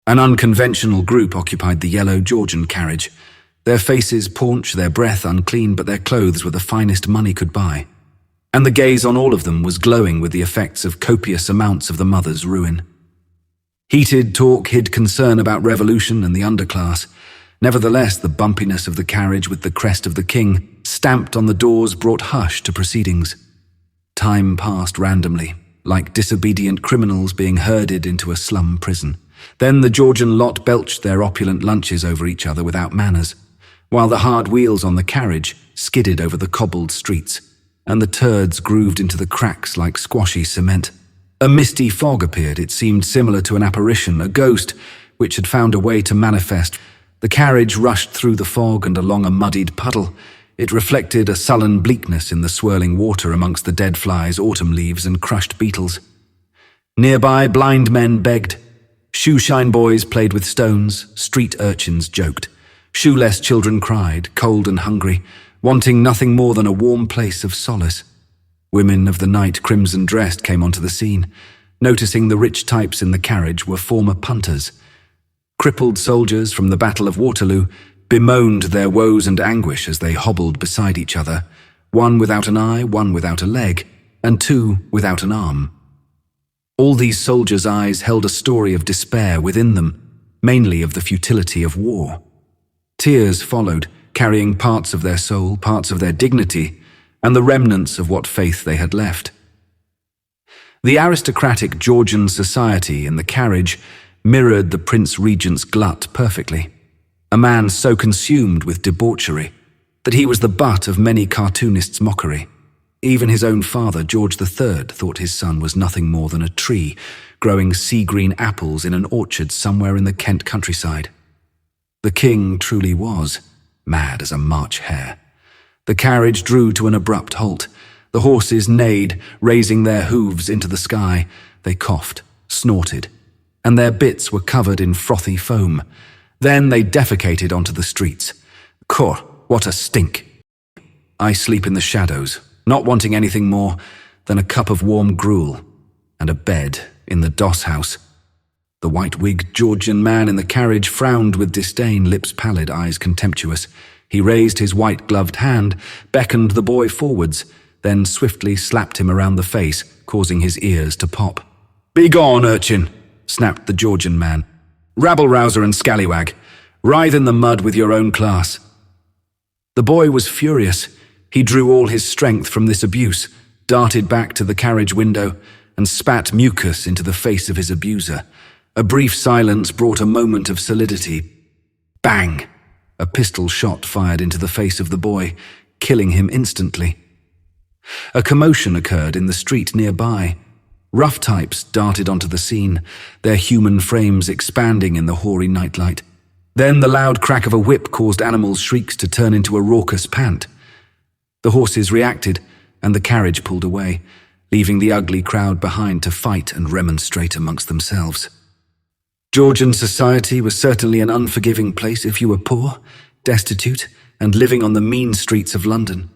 An unconventional group occupied the yellow Georgian carriage. Their faces paunch, their breath unclean, but their clothes were the finest money could buy. And the gaze on all of them was glowing with the effects of copious amounts of the mother's ruin. Heated talk hid concern about revolution and the underclass. Nevertheless, the bumpiness of the carriage with the crest of the king stamped on the doors brought hush to proceedings. Time passed randomly, like disobedient criminals being herded into a slum prison. Then the Georgian lot belched their opulent lunches over each other without manners, while the hard wheels on the carriage skidded over the cobbled streets, and the turds grooved into the cracks like squashy cement. A misty fog appeared. It seemed similar to an apparition, a ghost, which had found a way to manifest. The carriage rushed through the fog and along a muddied puddle. It reflected a sullen bleakness in the swirling water amongst the dead flies, autumn leaves, and crushed beetles. Nearby, blind men begged. Shoeshine boys played with stones, street urchins joked. Shoeless children cried, cold and hungry, wanting nothing more than a warm place of solace. Women of the night, crimson-dressed, came onto the scene. Noticing the rich types in the carriage were former punters. Crippled soldiers from the Battle of Waterloo bemoaned their woes and anguish as they hobbled beside each other, one without an eye, one without a leg, and two without an arm. All these soldiers' eyes held a story of despair within them, mainly of the futility of war. Tears followed, carrying parts of their soul, parts of their dignity, and the remnants of what faith they had left. The aristocratic Georgian society in the carriage mirrored the Prince Regent's glut perfectly, a man so consumed with debauchery that he was the butt of many cartoonists' mockery. Even his own father, George III, thought his son was nothing more than a tree growing sea-green apples in an orchard somewhere in the Kent countryside. The king truly was mad as a March hare. The carriage drew to an abrupt halt. The horses neighed, raising their hooves into the sky. They coughed, snorted, and their bits were covered in frothy foam. Then they defecated onto the streets. Kor, what a stink! I sleep in the shadows, not wanting anything more than a cup of warm gruel and a bed in the doss house. The white-wigged Georgian man in the carriage frowned with disdain, lips pallid, eyes contemptuous. He raised his white-gloved hand, beckoned the boy forwards, then swiftly slapped him around the face, causing his ears to pop. "Begone, urchin!" snapped the Georgian man. "Rabble-rouser and scallywag, writhe in the mud with your own class." The boy was furious. He drew all his strength from this abuse, darted back to the carriage window, and spat mucus into the face of his abuser. A brief silence brought a moment of solidity. Bang! A pistol shot fired into the face of the boy, killing him instantly. A commotion occurred in the street nearby. Rough types darted onto the scene, their human frames expanding in the hoary nightlight. Then the loud crack of a whip caused animals' shrieks to turn into a raucous pant. The horses reacted, and the carriage pulled away, leaving the ugly crowd behind to fight and remonstrate amongst themselves. Georgian society was certainly an unforgiving place if you were poor, destitute, and living on the mean streets of London.